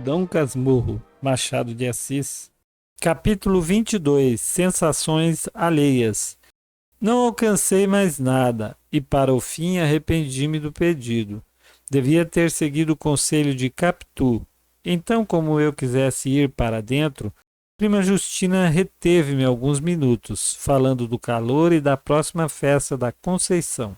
Dom Casmurro, Machado de Assis. Capítulo 22. Sensações alheias. Não alcancei mais nada, e para o fim arrependi-me do pedido. Devia ter seguido o conselho de Capitu. Então, como eu quisesse ir para dentro, prima Justina reteve-me alguns minutos, falando do calor e da próxima festa da Conceição,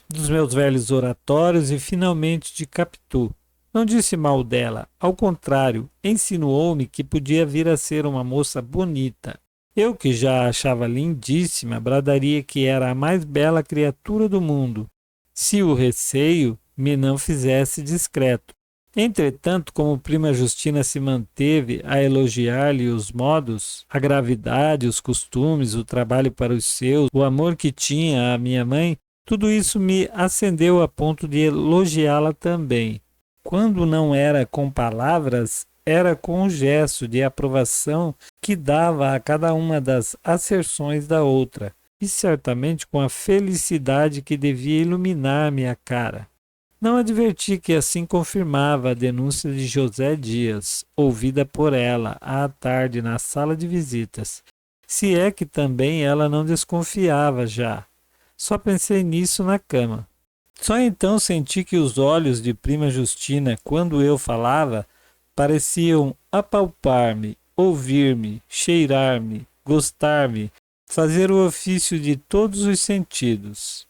dos meus velhos oratórios e finalmente de Capitu. Não disse mal dela, ao contrário, insinuou-me que podia vir a ser uma moça bonita. Eu, que já a achava lindíssima, bradaria que era a mais bela criatura do mundo, se o receio me não fizesse discreto. Entretanto, como prima Justina se manteve a elogiar-lhe os modos, a gravidade, os costumes, o trabalho para os seus, o amor que tinha à minha mãe, tudo isso me acendeu a ponto de elogiá-la também. Quando não era com palavras, era com o gesto de aprovação que dava a cada uma das asserções da outra, e certamente com a felicidade que devia iluminar minha cara. Não adverti que assim confirmava a denúncia de José Dias, ouvida por ela à tarde na sala de visitas. Se é que também ela não desconfiava já. Só pensei nisso na cama. Só então senti que os olhos de prima Justina, quando eu falava, pareciam apalpar-me, ouvir-me, cheirar-me, gostar-me, fazer o ofício de todos os sentidos.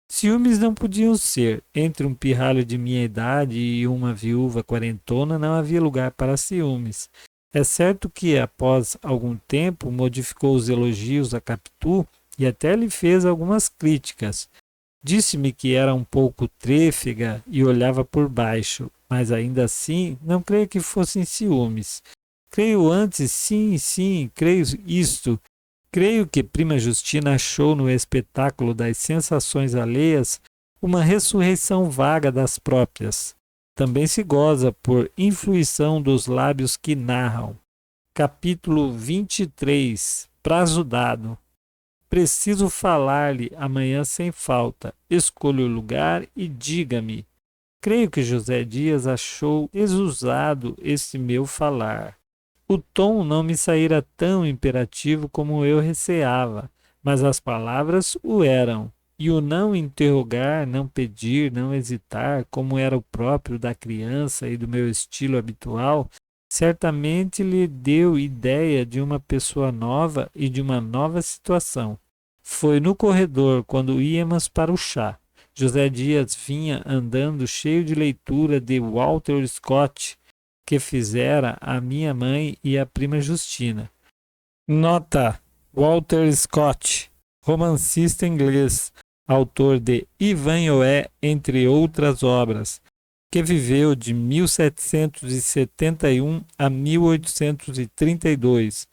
Ciúmes não podiam ser. Entre um pirralho de minha idade e uma viúva quarentona não havia lugar para ciúmes. É certo que, após algum tempo, modificou os elogios a Capitu e até lhe fez algumas críticas. Disse-me que era um pouco trêfega e olhava por baixo, mas ainda assim não creio que fossem ciúmes. Creio antes, sim, creio isto. Creio que prima Justina achou no espetáculo das sensações alheias uma ressurreição vaga das próprias. Também se goza por influição dos lábios que narram. Capítulo 23. Prazo dado. Preciso falar-lhe amanhã sem falta. Escolha o lugar e diga-me. Creio que José Dias achou desusado esse meu falar. O tom não me saíra tão imperativo como eu receava, mas as palavras o eram. E o não interrogar, não pedir, não hesitar, como era o próprio da criança e do meu estilo habitual, certamente lhe deu ideia de uma pessoa nova e de uma nova situação. Foi no corredor, quando íamos para o chá. José Dias vinha andando cheio de leitura de Walter Scott, que fizera a minha mãe e a prima Justina. Nota: Walter Scott, romancista inglês, autor de Ivanhoé, entre outras obras, que viveu de 1771 a 1832.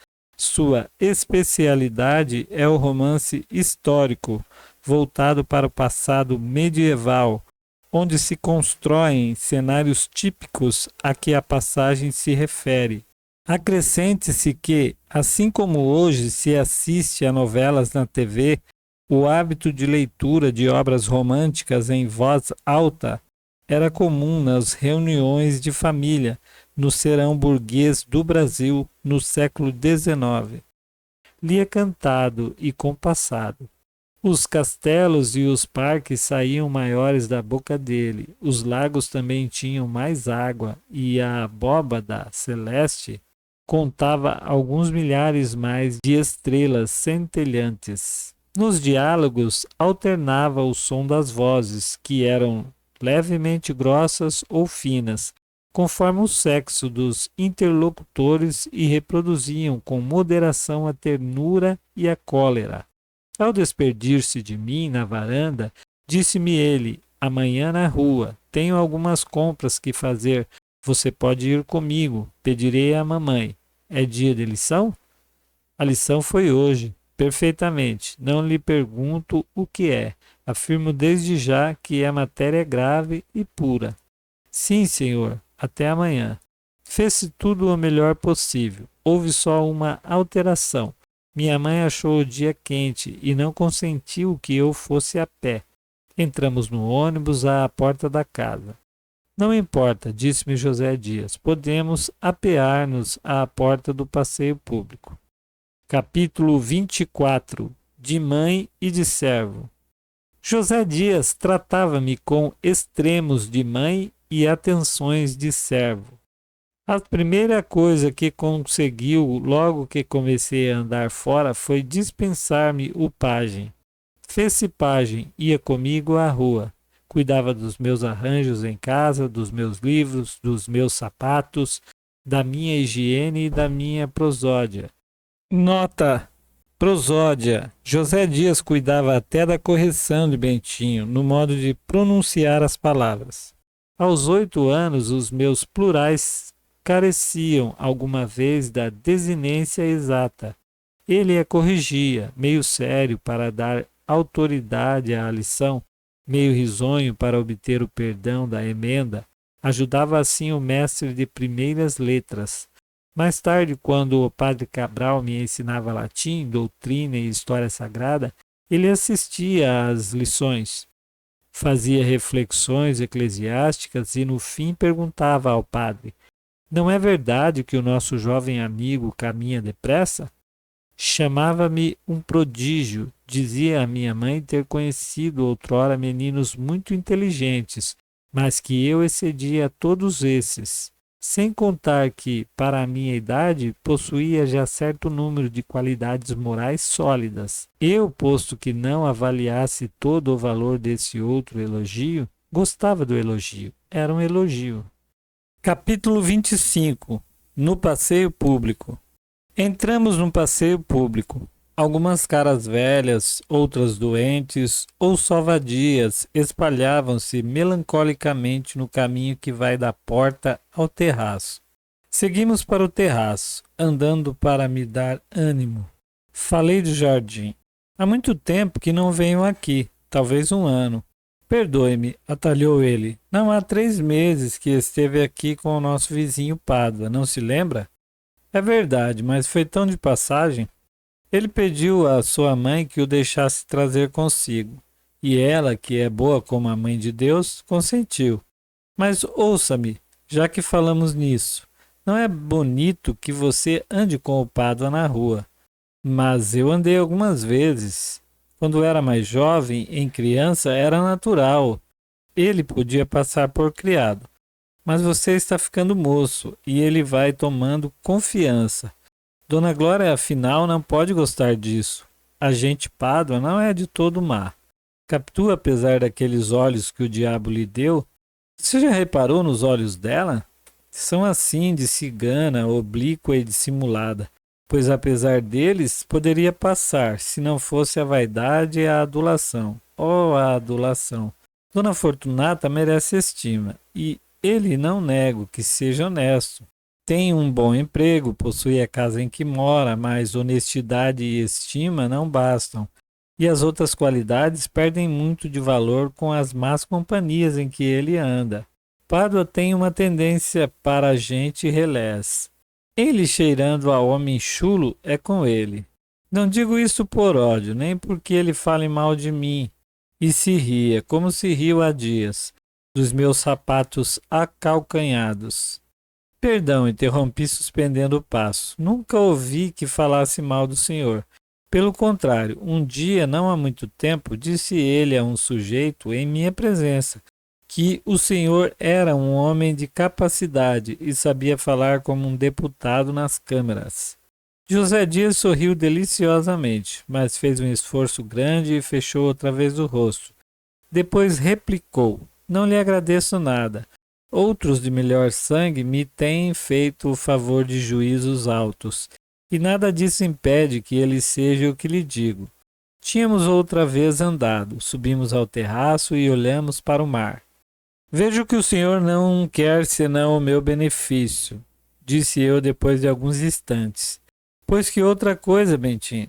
Sua especialidade é o romance histórico, voltado para o passado medieval, onde se constroem cenários típicos a que a passagem se refere. Acrescente-se que, assim como hoje se assiste a novelas na TV, o hábito de leitura de obras românticas em voz alta era comum nas reuniões de família, no serão burguês do Brasil no século XIX. Lia cantado e compassado. Os castelos e os parques saíam maiores da boca dele, os lagos também tinham mais água e a abóbada celeste contava alguns milhares mais de estrelas centelhantes. Nos diálogos alternava o som das vozes, que eram levemente grossas ou finas, conforme o sexo dos interlocutores e reproduziam com moderação a ternura e a cólera. Ao despedir-se de mim na varanda, disse-me ele: amanhã na rua, tenho algumas compras que fazer. Você pode ir comigo, pedirei à mamãe. É dia de lição? A lição foi hoje. Perfeitamente. Não lhe pergunto o que é. Afirmo desde já que é matéria grave e pura. Sim, senhor. Até amanhã. Fez-se tudo o melhor possível. Houve só uma alteração. Minha mãe achou o dia quente e não consentiu que eu fosse a pé. Entramos no ônibus à porta da casa. Não importa, disse-me José Dias, podemos apear-nos à porta do passeio público. Capítulo 24. De mãe e de servo. José Dias tratava-me com extremos de mãe e atenções de servo. A primeira coisa que conseguiu logo que comecei a andar fora foi dispensar-me o pajem. Fez-se pajem, ia comigo à rua. Cuidava dos meus arranjos em casa, dos meus livros, dos meus sapatos, da minha higiene e da minha prosódia. Nota: prosódia. José Dias cuidava até da correção de Bentinho, no modo de pronunciar as palavras. Aos 8 anos, os meus plurais careciam alguma vez da desinência exata. Ele a corrigia, meio sério para dar autoridade à lição, meio risonho para obter o perdão da emenda. Ajudava assim o mestre de primeiras letras. Mais tarde, quando o padre Cabral me ensinava latim, doutrina e história sagrada, ele assistia às lições, fazia reflexões eclesiásticas e no fim perguntava ao padre: não é verdade que o nosso jovem amigo caminha depressa? Chamava-me um prodígio. Dizia a minha mãe ter conhecido outrora meninos muito inteligentes, mas que eu excedia todos esses. Sem contar que, para a minha idade, possuía já certo número de qualidades morais sólidas. Eu, posto que não avaliasse todo o valor desse outro elogio, gostava do elogio. Era um elogio. Capítulo 25. No passeio público. Entramos no passeio público. Algumas caras velhas, outras doentes ou só vadias espalhavam-se melancolicamente no caminho que vai da porta ao terraço. Seguimos para o terraço, andando para me dar ânimo. Falei do jardim. Há muito tempo que não venho aqui, talvez 1 ano. Perdoe-me, atalhou ele. Não há 3 meses que esteve aqui com o nosso vizinho Pádua, não se lembra? É verdade, mas foi tão de passagem. Ele pediu à sua mãe que o deixasse trazer consigo, e ela, que é boa como a mãe de Deus, consentiu. Mas ouça-me, já que falamos nisso, não é bonito que você ande com o Pádua na rua. Mas eu andei algumas vezes. Quando era mais jovem, em criança, era natural. Ele podia passar por criado. Mas você está ficando moço, e ele vai tomando confiança. Dona Glória, afinal, não pode gostar disso. A gente Pádua não é de todo má. Capitu, apesar daqueles olhos que o diabo lhe deu, você já reparou nos olhos dela? São assim, de cigana, oblíqua e dissimulada, pois apesar deles, poderia passar, se não fosse a vaidade e a adulação. Oh, a adulação! Dona Fortunata merece estima, e ele não nego que seja honesto. Tem um bom emprego, possui a casa em que mora, mas honestidade e estima não bastam. E as outras qualidades perdem muito de valor com as más companhias em que ele anda. Pádua tem uma tendência para a gente relés. Ele cheirando a homem chulo é com ele. Não digo isso por ódio, nem porque ele fale mal de mim. E se ria, como se riu há dias, dos meus sapatos acalcanhados. Perdão, interrompi suspendendo o passo. Nunca ouvi que falasse mal do senhor. Pelo contrário, um dia, não há muito tempo, disse ele a um sujeito em minha presença que o senhor era um homem de capacidade e sabia falar como um deputado nas câmaras. José Dias sorriu deliciosamente, mas fez um esforço grande e fechou outra vez o rosto. Depois replicou: não lhe agradeço nada. Outros de melhor sangue me têm feito o favor de juízos altos, e nada disso impede que ele seja o que lhe digo. Tínhamos outra vez andado, subimos ao terraço e olhamos para o mar. Vejo que o senhor não quer senão o meu benefício, disse eu depois de alguns instantes. Pois que outra coisa, Bentinho.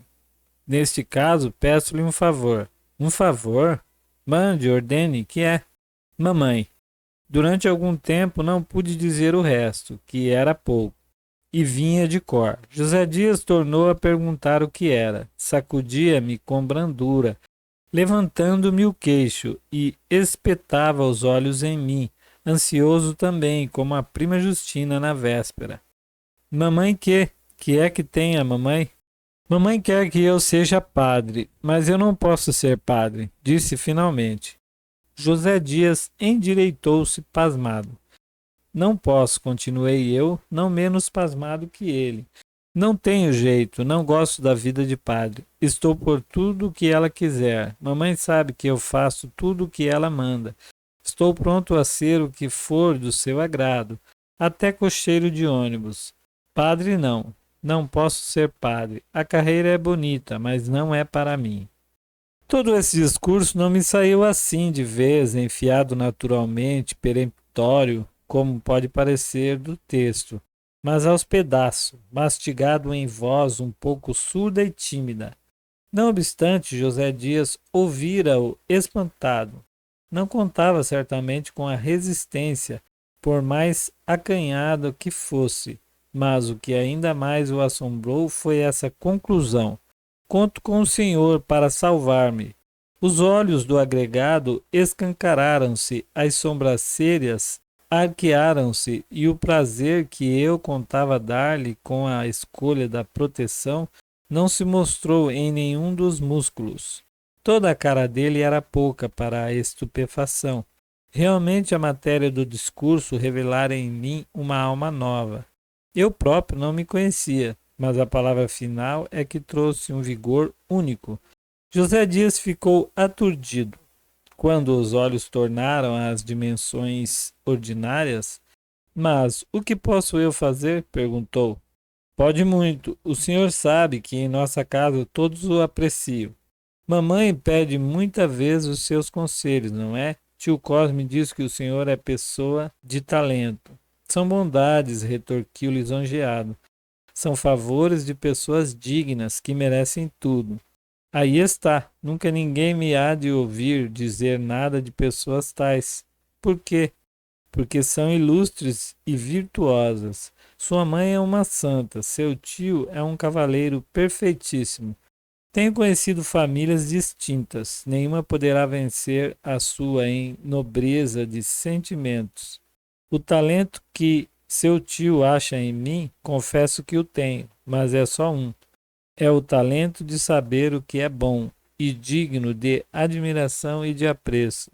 Neste caso, peço-lhe um favor. Um favor? Mande, ordene, que é? Mamãe. Durante algum tempo não pude dizer o resto, que era pouco, e vinha de cor. José Dias tornou a perguntar o que era. Sacudia-me com brandura, levantando-me o queixo, e espetava os olhos em mim, ansioso também, como a prima Justina na véspera. Mamãe que é que tem a mamãe? Mamãe quer que eu seja padre, mas eu não posso ser padre, disse finalmente. José Dias endireitou-se pasmado. Não posso, continuei eu, não menos pasmado que ele. Não tenho jeito, não gosto da vida de padre. Estou por tudo o que ela quiser. Mamãe sabe que eu faço tudo o que ela manda. Estou pronto a ser o que for do seu agrado, até cocheiro de ônibus. Padre não, não posso ser padre. A carreira é bonita, mas não é para mim. Todo esse discurso não me saiu assim de vez, enfiado naturalmente, peremptório, como pode parecer do texto, mas aos pedaços, mastigado em voz um pouco surda e tímida. Não obstante, José Dias ouvira-o espantado. Não contava certamente com a resistência, por mais acanhado que fosse, mas o que ainda mais o assombrou foi essa conclusão. Conto com o Senhor para salvar-me. Os olhos do agregado escancararam-se, as sobrancelhas arquearam-se e o prazer que eu contava dar-lhe com a escolha da proteção não se mostrou em nenhum dos músculos. Toda a cara dele era pouca para a estupefação. Realmente a matéria do discurso revelara em mim uma alma nova. Eu próprio não me conhecia, mas a palavra final é que trouxe um vigor único. José Dias ficou aturdido. Quando os olhos tornaram às dimensões ordinárias, mas o que posso eu fazer? Perguntou. Pode muito. O senhor sabe que em nossa casa todos o apreciam. Mamãe pede muita vez os seus conselhos, não é? Tio Cosme diz que o senhor é pessoa de talento. São bondades, retorquiu lisonjeado. São favores de pessoas dignas que merecem tudo. Aí está, nunca ninguém me há de ouvir dizer nada de pessoas tais. Por quê? Porque são ilustres e virtuosas. Sua mãe é uma santa, seu tio é um cavaleiro perfeitíssimo. Tenho conhecido famílias distintas, nenhuma poderá vencer a sua em nobreza de sentimentos. O talento que seu tio acha em mim, confesso que o tenho, mas é só um. É o talento de saber o que é bom e digno de admiração e de apreço.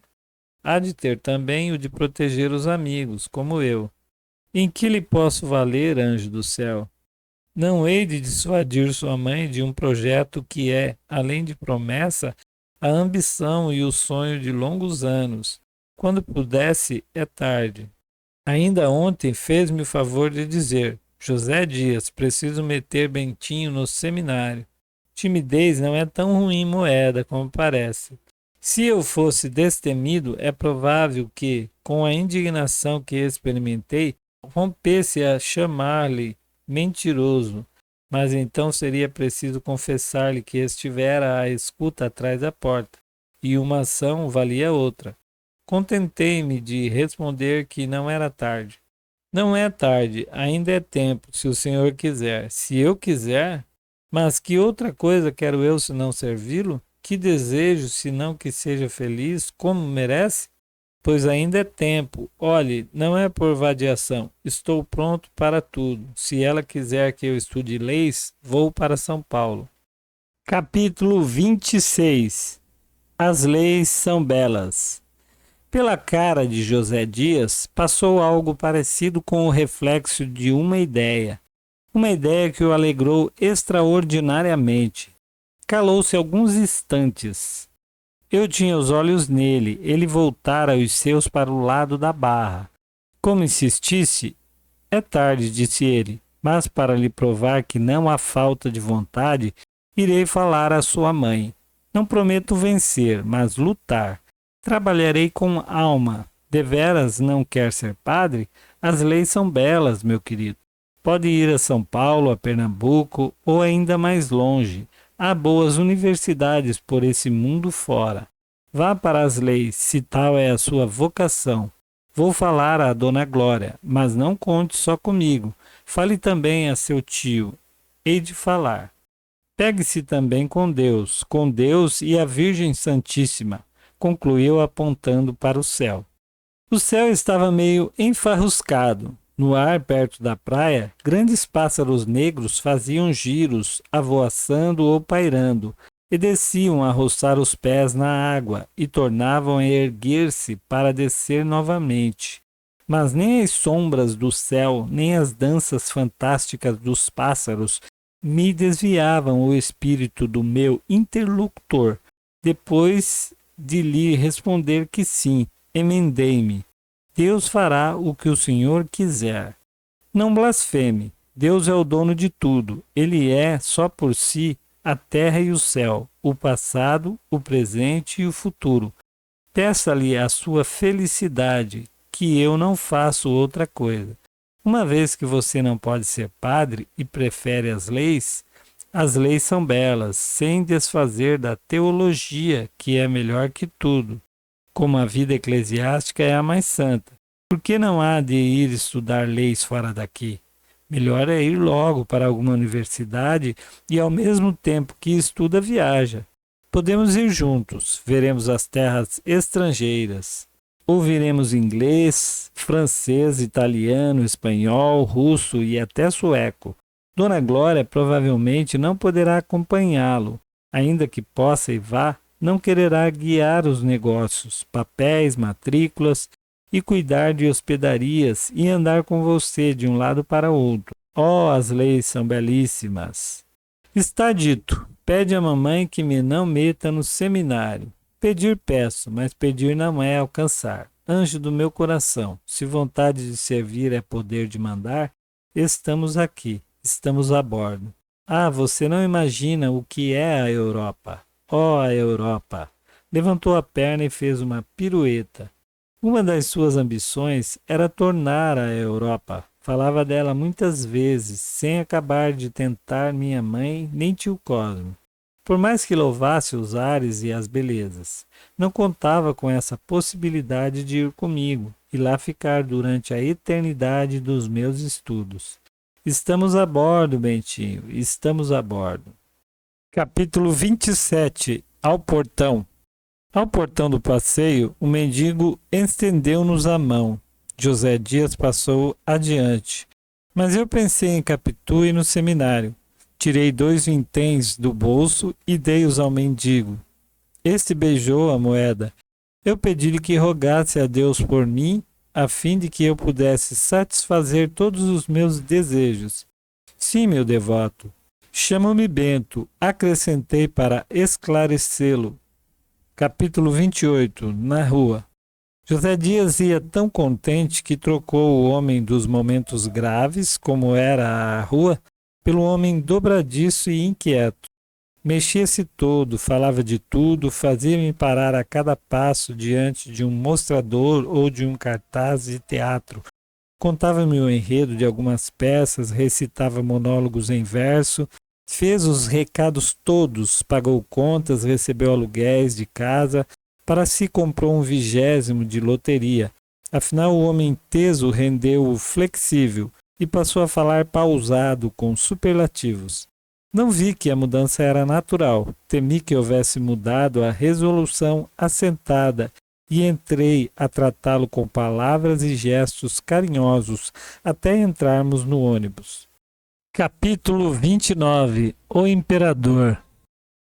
Há de ter também o de proteger os amigos, como eu. Em que lhe posso valer, anjo do céu? Não hei de dissuadir sua mãe de um projeto que é, além de promessa, a ambição e o sonho de longos anos. Quando pudesse, é tarde. Ainda ontem fez-me o favor de dizer: José Dias, preciso meter Bentinho no seminário. Timidez não é tão ruim moeda como parece. Se eu fosse destemido, é provável que, com a indignação que experimentei, rompesse a chamar-lhe mentiroso, mas então seria preciso confessar-lhe que estivera à escuta atrás da porta, e uma ação valia outra. Contentei-me de responder que não era tarde. Não é tarde, ainda é tempo, se o senhor quiser. Se eu quiser? Mas que outra coisa quero eu senão servi-lo? Que desejo, senão que seja feliz, como merece? Pois ainda é tempo. Olhe, não é por vadiação. Estou pronto para tudo. Se ela quiser que eu estude leis, vou para São Paulo. Capítulo 26. As leis são belas. Pela cara de José Dias passou algo parecido com o reflexo de uma ideia que o alegrou extraordinariamente. Calou-se alguns instantes. Eu tinha os olhos nele, ele voltara os seus para o lado da barra. Como insistisse, é tarde, disse ele, mas para lhe provar que não há falta de vontade, irei falar à sua mãe. Não prometo vencer, mas lutar. Trabalharei com alma. Deveras não quer ser padre? As leis são belas, meu querido. Pode ir a São Paulo, a Pernambuco ou ainda mais longe. Há boas universidades por esse mundo fora. Vá para as leis, se tal é a sua vocação. Vou falar à Dona Glória, mas não conte só comigo. Fale também a seu tio. Hei de falar. Pegue-se também com Deus e a Virgem Santíssima, concluiu apontando para o céu. O céu estava meio enfarruscado. No ar perto da praia, grandes pássaros negros faziam giros, avoaçando ou pairando, e desciam a roçar os pés na água e tornavam a erguer-se para descer novamente. Mas nem as sombras do céu, nem as danças fantásticas dos pássaros me desviavam o espírito do meu interlocutor. Depois de lhe responder que sim, emendei-me. Deus fará o que o Senhor quiser. Não blasfeme. Deus é o dono de tudo. Ele é, só por si, a terra e o céu, o passado, o presente e o futuro. Peça-lhe a sua felicidade, que eu não faço outra coisa. Uma vez que você não pode ser padre e prefere as leis são belas, sem desfazer da teologia, que é melhor que tudo. Como a vida eclesiástica é a mais santa. Por que não há de ir estudar leis fora daqui? Melhor é ir logo para alguma universidade e, ao mesmo tempo que estuda, viaja. Podemos ir juntos, veremos as terras estrangeiras. Ouviremos inglês, francês, italiano, espanhol, russo e até sueco. Dona Glória provavelmente não poderá acompanhá-lo, ainda que possa e vá. Não quererá guiar os negócios, papéis, matrículas e cuidar de hospedarias e andar com você de um lado para outro. Oh, as leis são belíssimas! Está dito, pede à mamãe que me não meta no seminário. Pedir peço, mas pedir não é alcançar. Anjo do meu coração, se vontade de servir é poder de mandar, estamos aqui, estamos a bordo. Ah, você não imagina o que é a Europa. Oh, a Europa! Levantou a perna e fez uma pirueta. Uma das suas ambições era tornar a Europa. Falava dela muitas vezes, sem acabar de tentar minha mãe nem tio Cosme. Por mais que louvasse os ares e as belezas, não contava com essa possibilidade de ir comigo e lá ficar durante a eternidade dos meus estudos. Estamos a bordo, Bentinho, estamos a bordo. Capítulo 27. Ao portão. Ao portão do passeio, o mendigo estendeu-nos a mão. José Dias passou adiante. Mas eu pensei em Capitu e no seminário. Tirei 2 vinténs do bolso e dei-os ao mendigo. Este beijou a moeda. Eu pedi-lhe que rogasse a Deus por mim, a fim de que eu pudesse satisfazer todos os meus desejos. Sim, meu devoto. Chamo-me Bento, acrescentei para esclarecê-lo. Capítulo 28. Na rua. José Dias ia tão contente que trocou o homem dos momentos graves, como era a rua, pelo homem dobradiço e inquieto. Mexia-se todo, falava de tudo, fazia-me parar a cada passo diante de um mostrador ou de um cartaz de teatro. Contava-me o enredo de algumas peças, recitava monólogos em verso, fez os recados todos, pagou contas, recebeu aluguéis de casa, para si comprou um 20º de loteria. Afinal, o homem teso rendeu-o flexível e passou a falar pausado, com superlativos. Não vi que a mudança era natural, temi que houvesse mudado a resolução assentada e entrei a tratá-lo com palavras e gestos carinhosos até entrarmos no ônibus. Capítulo 29. O Imperador.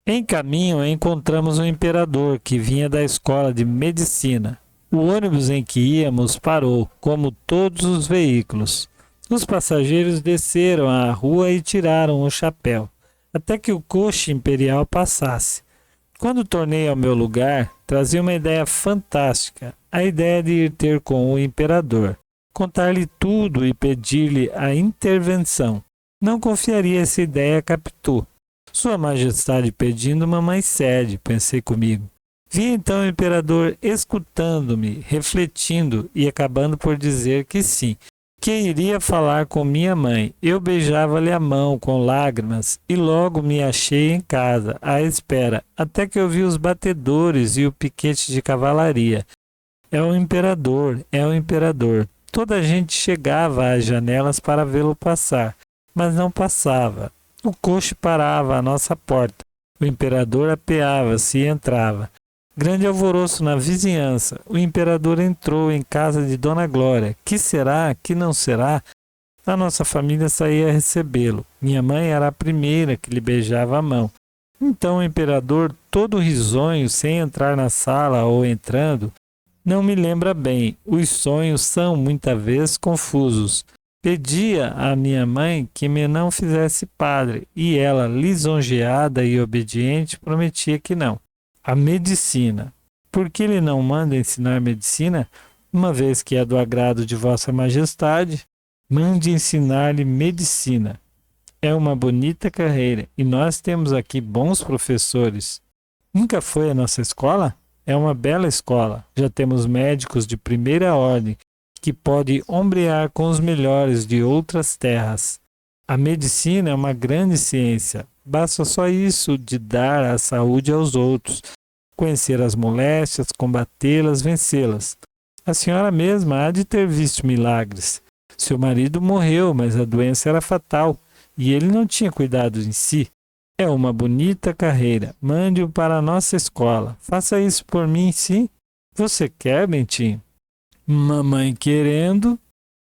Em caminho encontramos um imperador que vinha da escola de medicina. O ônibus em que íamos parou, como todos os veículos. Os passageiros desceram à rua e tiraram o chapéu, até que o coche imperial passasse. Quando tornei ao meu lugar, trazia uma ideia fantástica, a ideia de ir ter com o imperador, contar-lhe tudo e pedir-lhe a intervenção. Não confiaria essa ideia a Capitu. Sua Majestade pedindo, mamãe cede, pensei comigo. Vi então o imperador escutando-me, refletindo e acabando por dizer que sim, que iria falar com minha mãe. Eu beijava-lhe a mão com lágrimas e logo me achei em casa, à espera, até que eu vi os batedores e o piquete de cavalaria. É o imperador, é o imperador. Toda a gente chegava às janelas para vê-lo passar, mas não passava. O coche parava à nossa porta. O imperador apeava-se e entrava. Grande alvoroço na vizinhança. O imperador entrou em casa de Dona Glória. Que será? Que não será? A nossa família saía a recebê-lo. Minha mãe era a primeira que lhe beijava a mão. Então o imperador, todo risonho, sem entrar na sala ou entrando, não me lembra bem. Os sonhos são, muitas vezes, confusos. Pedia à minha mãe que me não fizesse padre, e ela, lisonjeada e obediente, prometia que não. A medicina. Por que ele não manda ensinar medicina? Uma vez que é do agrado de Vossa Majestade, mande ensinar-lhe medicina. É uma bonita carreira e nós temos aqui bons professores. Nunca foi a nossa escola? É uma bela escola. Já temos médicos de primeira ordem que podem ombrear com os melhores de outras terras. A medicina é uma grande ciência. Basta só isso de dar a saúde aos outros, conhecer as moléstias, combatê-las, vencê-las. A senhora mesma há de ter visto milagres. Seu marido morreu, mas a doença era fatal e ele não tinha cuidado em si. É uma bonita carreira. Mande-o para a nossa escola. Faça isso por mim, sim? Você quer, Bentinho? Mamãe querendo.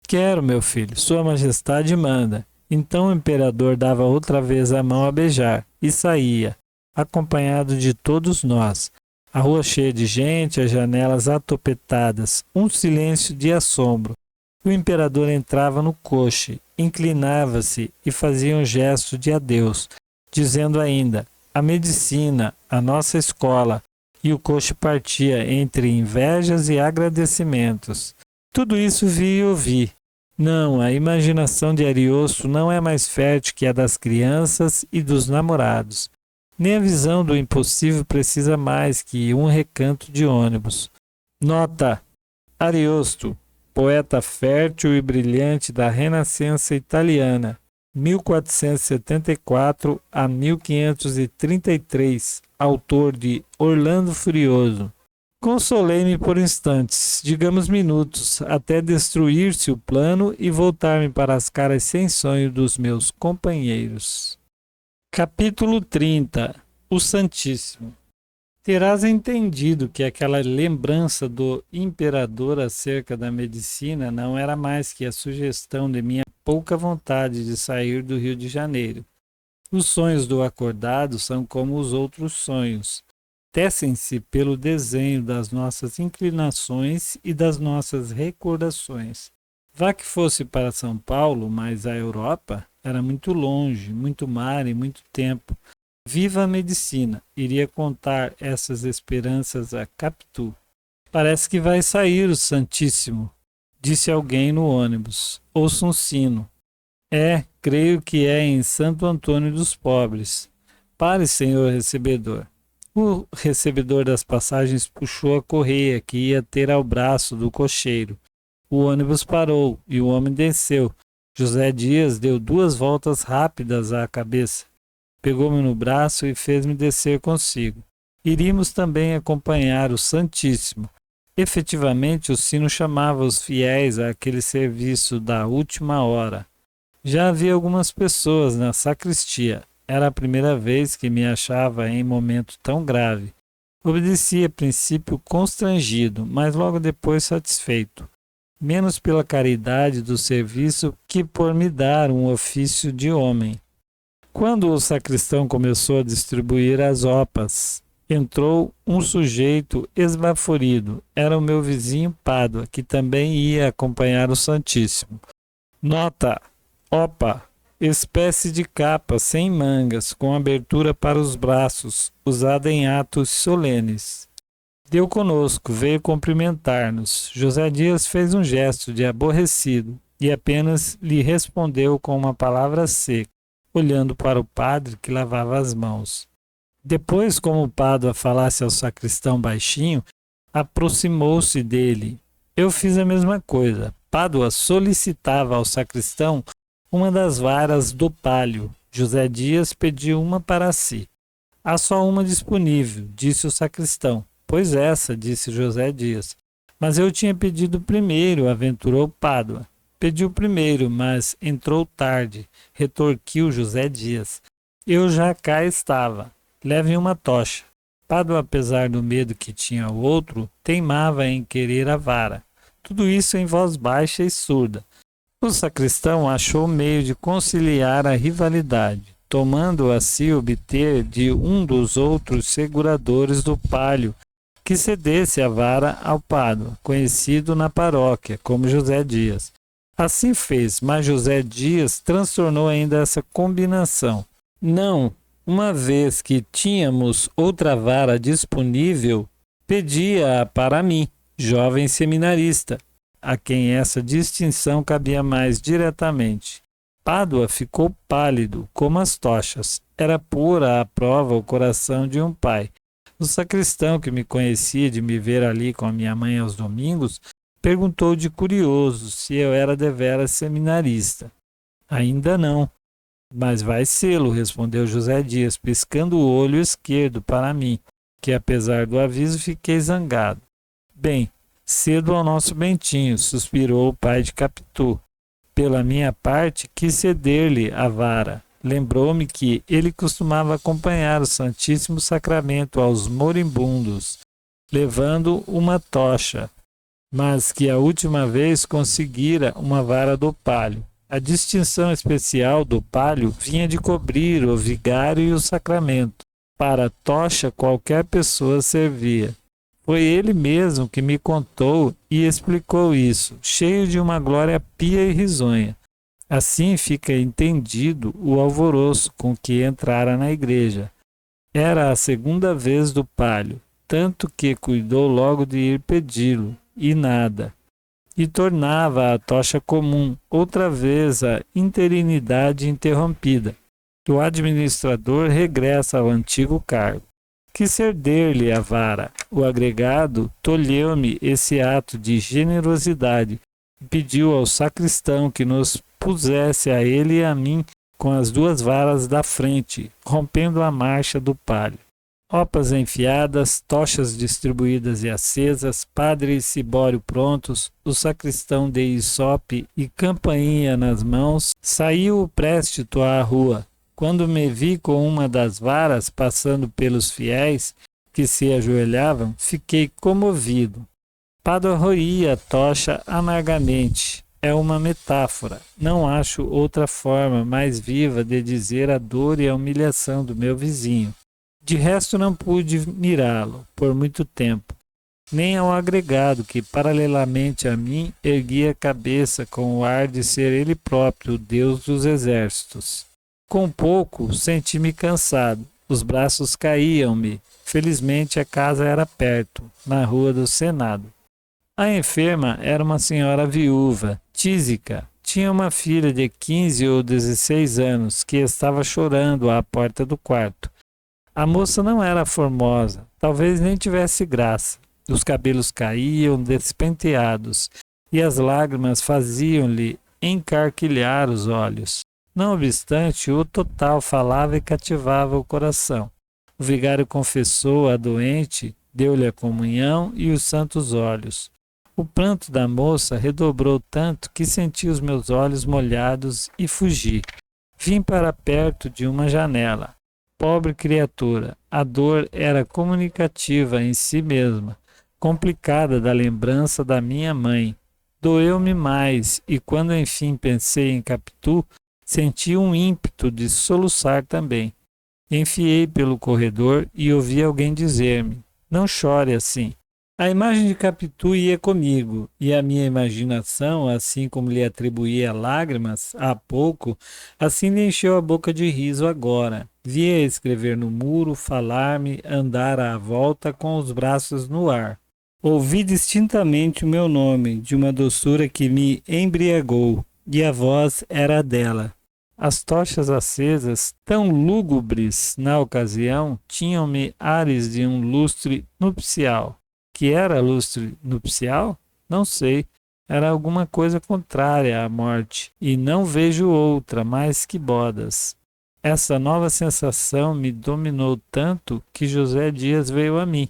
Quero, meu filho. Sua Majestade manda. Então o imperador dava outra vez a mão a beijar e saía, acompanhado de todos nós. A rua cheia de gente, as janelas atopetadas, um silêncio de assombro. O imperador entrava no coche, inclinava-se e fazia um gesto de adeus, dizendo ainda, a medicina, a nossa escola, e o coche partia entre invejas e agradecimentos. Tudo isso vi e ouvi. Não, a imaginação de Ariosto não é mais fértil que a das crianças e dos namorados. Nem a visão do impossível precisa mais que um recanto de ônibus. Nota: Ariosto, poeta fértil e brilhante da Renascença italiana, 1474 a 1533, autor de Orlando Furioso. Consolei-me por instantes, digamos minutos, até destruir-se o plano e voltar-me para as caras sem sonho dos meus companheiros. Capítulo 30. O Santíssimo. Terás entendido que aquela lembrança do imperador acerca da medicina não era mais que a sugestão de minha pouca vontade de sair do Rio de Janeiro. Os sonhos do acordado são como os outros sonhos. Tecem-se pelo desenho das nossas inclinações e das nossas recordações. Vá que fosse para São Paulo, mas a Europa era muito longe, muito mar e muito tempo. Viva a medicina! Iria contar essas esperanças a Capitu. Parece que vai sair o Santíssimo, disse alguém no ônibus. Ouço um sino. Creio que é em Santo Antônio dos Pobres. Pare, senhor recebedor. O recebedor das passagens puxou a correia que ia ter ao braço do cocheiro. O ônibus parou e o homem desceu. José Dias deu 2 voltas rápidas à cabeça. Pegou-me no braço e fez-me descer consigo. Iríamos também acompanhar o Santíssimo. Efetivamente, o sino chamava os fiéis àquele serviço da última hora. Já havia algumas pessoas na sacristia. Era a primeira vez que me achava em momento tão grave. Obedeci a princípio constrangido, mas logo depois satisfeito. Menos pela caridade do serviço que por me dar um ofício de homem. Quando o sacristão começou a distribuir as opas, entrou um sujeito esbaforido. Era o meu vizinho Pádua, que também ia acompanhar o Santíssimo. Nota: opa, espécie de capa sem mangas, com abertura para os braços, usada em atos solenes. Deu conosco, veio cumprimentar-nos. José Dias fez um gesto de aborrecido e apenas lhe respondeu com uma palavra seca, olhando para o padre que lavava as mãos. Depois, como o Pádua falasse ao sacristão baixinho, aproximou-se dele. Eu fiz a mesma coisa. Pádua solicitava ao sacristão uma das varas do palio. José Dias pediu uma para si. Há só uma disponível, disse o sacristão. Pois essa, disse José Dias. Mas eu tinha pedido primeiro, aventurou Pádua. Pediu primeiro, mas entrou tarde, retorquiu José Dias. Eu já cá estava. Leve uma tocha. Pádua, apesar do medo que tinha ao outro, teimava em querer a vara. Tudo isso em voz baixa e surda. O sacristão achou meio de conciliar a rivalidade, tomando a se obter de um dos outros seguradores do palio que cedesse a vara ao Pádua, conhecido na paróquia como José Dias. Assim fez, mas José Dias transtornou ainda essa combinação. Não, uma vez que tínhamos outra vara disponível, pedia-a para mim, jovem seminarista, a quem essa distinção cabia mais diretamente. Pádua ficou pálido, como as tochas. Era pura a prova o coração de um pai. O sacristão, que me conhecia de me ver ali com a minha mãe aos domingos, perguntou de curioso se eu era deveras seminarista. Ainda não, mas vai sê-lo, respondeu José Dias, piscando o olho esquerdo para mim, que apesar do aviso fiquei zangado. Bem, cedo ao nosso Bentinho, suspirou o pai de Capitu. Pela minha parte, quis ceder-lhe a vara. Lembrou-me que ele costumava acompanhar o Santíssimo Sacramento aos moribundos, levando uma tocha, mas que a última vez conseguira uma vara do palio. A distinção especial do palio vinha de cobrir o vigário e o sacramento. Para a tocha qualquer pessoa servia. Foi ele mesmo que me contou e explicou isso, cheio de uma glória pia e risonha. Assim fica entendido o alvoroço com que entrara na igreja. Era a segunda vez do palio, tanto que cuidou logo de ir pedi-lo, e nada. E tornava a tocha comum, outra vez a interinidade interrompida. O administrador regressa ao antigo cargo. Quis ceder-lhe a vara. O agregado tolheu-me esse ato de generosidade e pediu ao sacristão que nos pusesse a ele e a mim com as duas varas da frente, rompendo a marcha do palio. Opas enfiadas, tochas distribuídas e acesas, padre e cibório prontos, o sacristão de hisope e campainha nas mãos, saiu o préstito à rua. Quando me vi com uma das varas passando pelos fiéis que se ajoelhavam, fiquei comovido. Pádua roía a tocha amargamente. É uma metáfora. Não acho outra forma mais viva de dizer a dor e a humilhação do meu vizinho. De resto não pude mirá-lo por muito tempo, nem ao agregado que, paralelamente a mim, erguia a cabeça com o ar de ser ele próprio o Deus dos exércitos. Com pouco, senti-me cansado, os braços caíam-me. Felizmente a casa era perto, na rua do Senado. A enferma era uma senhora viúva, tísica. Tinha uma filha de 15 ou 16 anos que estava chorando à porta do quarto. A moça não era formosa, talvez nem tivesse graça. Os cabelos caíam despenteados e as lágrimas faziam-lhe encarquilhar os olhos. Não obstante, o total falava e cativava o coração. O vigário confessou a doente, deu-lhe a comunhão e os santos óleos. O pranto da moça redobrou tanto que senti os meus olhos molhados e fugi. Vim para perto de uma janela. Pobre criatura, a dor era comunicativa em si mesma, complicada da lembrança da minha mãe. Doeu-me mais e quando enfim pensei em Capitu, senti um ímpeto de soluçar também. Enfiei pelo corredor e ouvi alguém dizer-me: "Não chore assim." A imagem de Capitu ia comigo, e a minha imaginação, assim como lhe atribuía lágrimas há pouco, assim lhe encheu a boca de riso agora. Via escrever no muro, falar-me, andar à volta com os braços no ar. Ouvi distintamente o meu nome, de uma doçura que me embriagou, e a voz era a dela. As tochas acesas, tão lúgubres na ocasião, tinham-me ares de um lustre nupcial. Que era lustre nupcial? Não sei. Era alguma coisa contrária à morte, e não vejo outra mais que bodas. Essa nova sensação me dominou tanto que José Dias veio a mim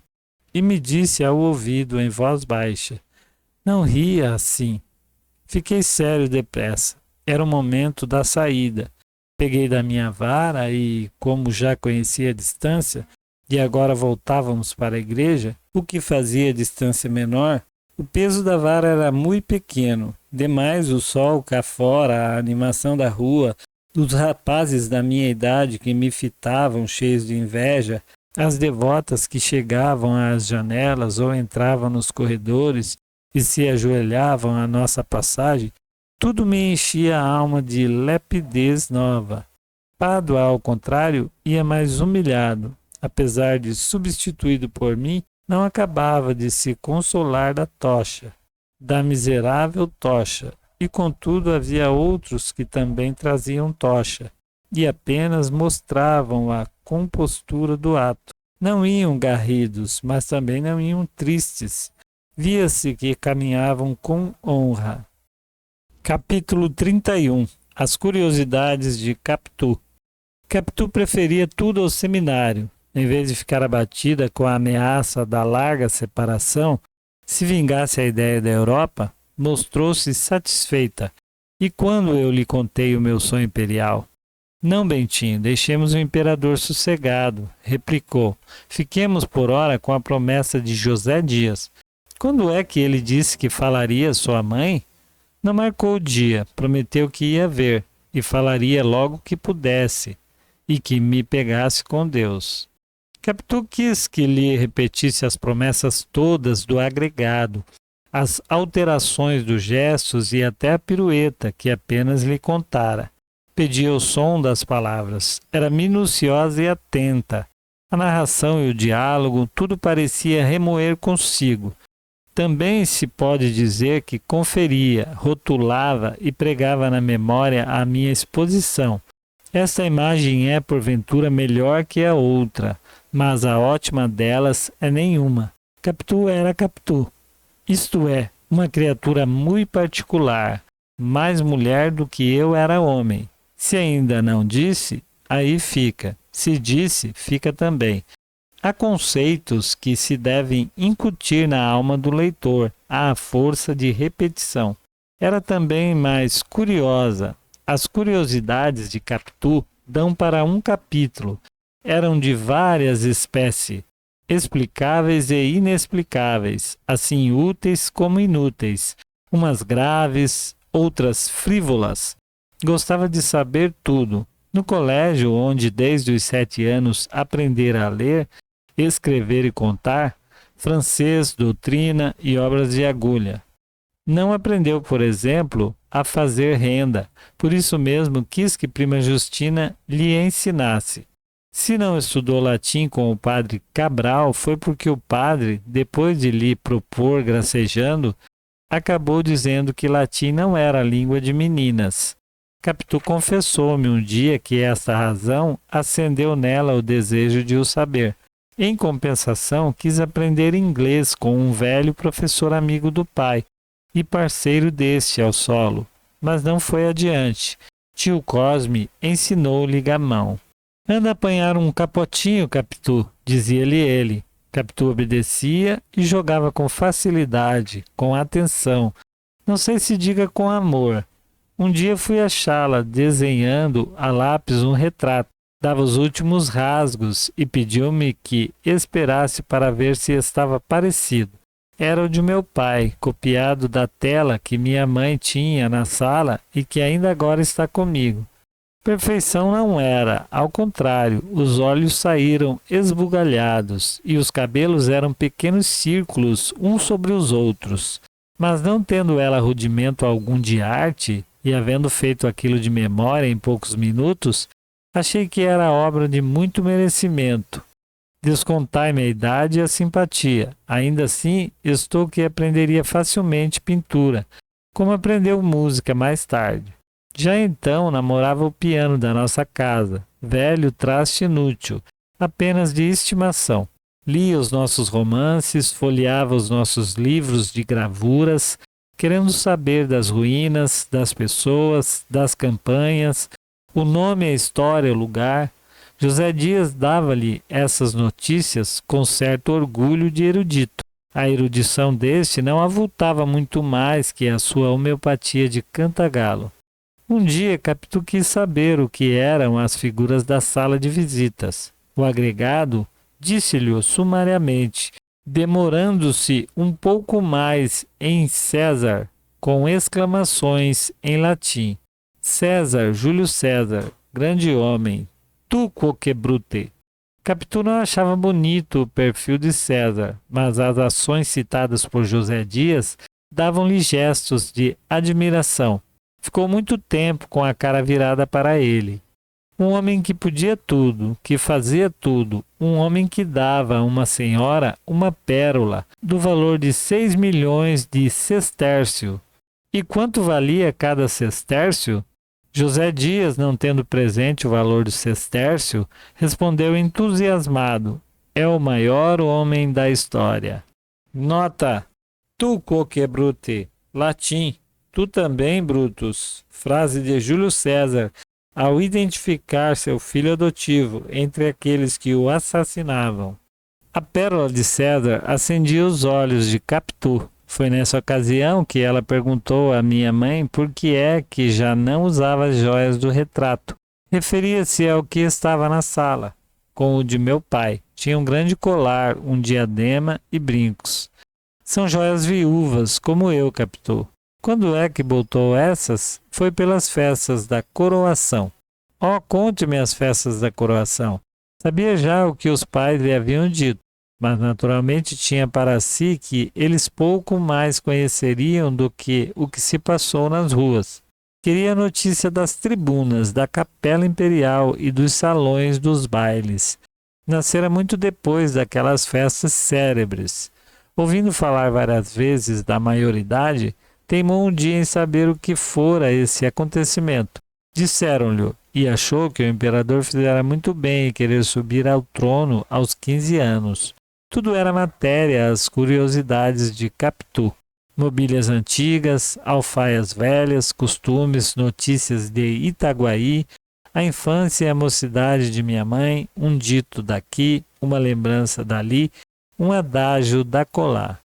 e me disse ao ouvido em voz baixa: "Não ria assim." Fiquei sério depressa. Era o momento da saída. Peguei da minha vara e, como já conhecia a distância, e agora voltávamos para a igreja, o que fazia a distância menor, o peso da vara era muito pequeno. Demais o sol cá fora, a animação da rua, os rapazes da minha idade que me fitavam cheios de inveja, as devotas que chegavam às janelas ou entravam nos corredores e se ajoelhavam à nossa passagem, tudo me enchia a alma de lepidez nova. Pádua, ao contrário, ia mais humilhado. Apesar de substituído por mim, não acabava de se consolar da tocha, da miserável tocha, e contudo havia outros que também traziam tocha, e apenas mostravam a compostura do ato. Não iam garridos, mas também não iam tristes. Via-se que caminhavam com honra. Capítulo 31. As curiosidades de Capitu. Capitu preferia tudo ao seminário. Em vez de ficar abatida com a ameaça da larga separação, se vingasse a ideia da Europa, mostrou-se satisfeita. E quando eu lhe contei o meu sonho imperial? Não, Bentinho, deixemos o imperador sossegado, replicou. Fiquemos por ora com a promessa de José Dias. Quando é que ele disse que falaria à sua mãe? Não marcou o dia, prometeu que ia ver, e falaria logo que pudesse, e que me pegasse com Deus. Capitu quis que lhe repetisse as promessas todas do agregado, as alterações dos gestos e até a pirueta que apenas lhe contara. Pedia o som das palavras, era minuciosa e atenta. A narração e o diálogo, tudo parecia remoer consigo. Também se pode dizer que conferia, rotulava e pregava na memória a minha exposição. Esta imagem é, porventura, melhor que a outra, mas a ótima delas é nenhuma. Capitu era Capitu, isto é, uma criatura muito particular, mais mulher do que eu era homem. Se ainda não disse, aí fica. Se disse, fica também. Há conceitos que se devem incutir na alma do leitor, à força de repetição. Era também mais curiosa. As curiosidades de Capitu dão para um capítulo. Eram de várias espécies, explicáveis e inexplicáveis, assim úteis como inúteis, umas graves, outras frívolas. Gostava de saber tudo. No colégio, onde desde os 7 anos aprendera a ler, escrever e contar, francês, doutrina e obras de agulha. Não aprendeu, por exemplo, a fazer renda, por isso mesmo quis que prima Justina lhe ensinasse. Se não estudou latim com o padre Cabral, foi porque o padre, depois de lhe propor gracejando, acabou dizendo que latim não era língua de meninas. Capitu confessou-me um dia que esta razão acendeu nela o desejo de o saber. Em compensação, quis aprender inglês com um velho professor amigo do pai e parceiro deste ao solo, mas não foi adiante. Tio Cosme ensinou-lhe gamão. Anda apanhar um capotinho, Capitu, dizia-lhe ele. Capitu obedecia e jogava com facilidade, com atenção. Não sei se diga com amor. Um dia fui achá-la desenhando a lápis um retrato. Dava os últimos rasgos e pediu-me que esperasse para ver se estava parecido. Era o de meu pai, copiado da tela que minha mãe tinha na sala e que ainda agora está comigo. Perfeição não era, ao contrário, os olhos saíram esbugalhados e os cabelos eram pequenos círculos uns sobre os outros. Mas não tendo ela rudimento algum de arte e havendo feito aquilo de memória em poucos minutos, achei que era obra de muito merecimento. Descontai-me a idade e a simpatia. Ainda assim, estou que aprenderia facilmente pintura, como aprendeu música mais tarde. Já então namorava o piano da nossa casa, velho traste inútil, apenas de estimação. Lia os nossos romances, folheava os nossos livros de gravuras, querendo saber das ruínas, das pessoas, das campanhas, o nome, a história, o lugar. José Dias dava-lhe essas notícias com certo orgulho de erudito. A erudição deste não avultava muito mais que a sua homeopatia de cantagalo. Um dia Capitu quis saber o que eram as figuras da sala de visitas. O agregado, disse-lhe sumariamente, demorando-se um pouco mais em César, com exclamações em latim. César, Júlio César, grande homem, tu quoque brute. Capitu não achava bonito o perfil de César, mas as ações citadas por José Dias davam-lhe gestos de admiração. Ficou muito tempo com a cara virada para ele. Um homem que podia tudo, que fazia tudo, um homem que dava a uma senhora uma pérola do valor de 6 milhões de sestércio. E quanto valia cada sestércio? José Dias, não tendo presente o valor do sestércio, respondeu entusiasmado: é o maior homem da história. Nota: tu quoque brute, latim, tu também, Brutus, frase de Júlio César, ao identificar seu filho adotivo entre aqueles que o assassinavam. A pérola de César acendia os olhos de Capitu. Foi nessa ocasião que ela perguntou à minha mãe por que é que já não usava as joias do retrato. Referia-se ao que estava na sala, com o de meu pai. Tinha um grande colar, um diadema e brincos. São joias viúvas, como eu, Capitu. Quando é que botou essas? Foi pelas festas da coroação. Oh, conte-me as festas da coroação. Sabia já o que os pais lhe haviam dito, mas naturalmente tinha para si que eles pouco mais conheceriam do que o que se passou nas ruas. Queria notícia das tribunas, da capela imperial e dos salões dos bailes. Nascera muito depois daquelas festas célebres. Ouvindo falar várias vezes da maioridade, teimou um dia em saber o que fora esse acontecimento. Disseram-lhe, e achou que o imperador fizera muito bem em querer subir ao trono aos 15 anos. Tudo era matéria às curiosidades de Capitu. Mobílias antigas, alfaias velhas, costumes, notícias de Itaguaí, a infância e a mocidade de minha mãe, um dito daqui, uma lembrança dali, um adágio dacolá.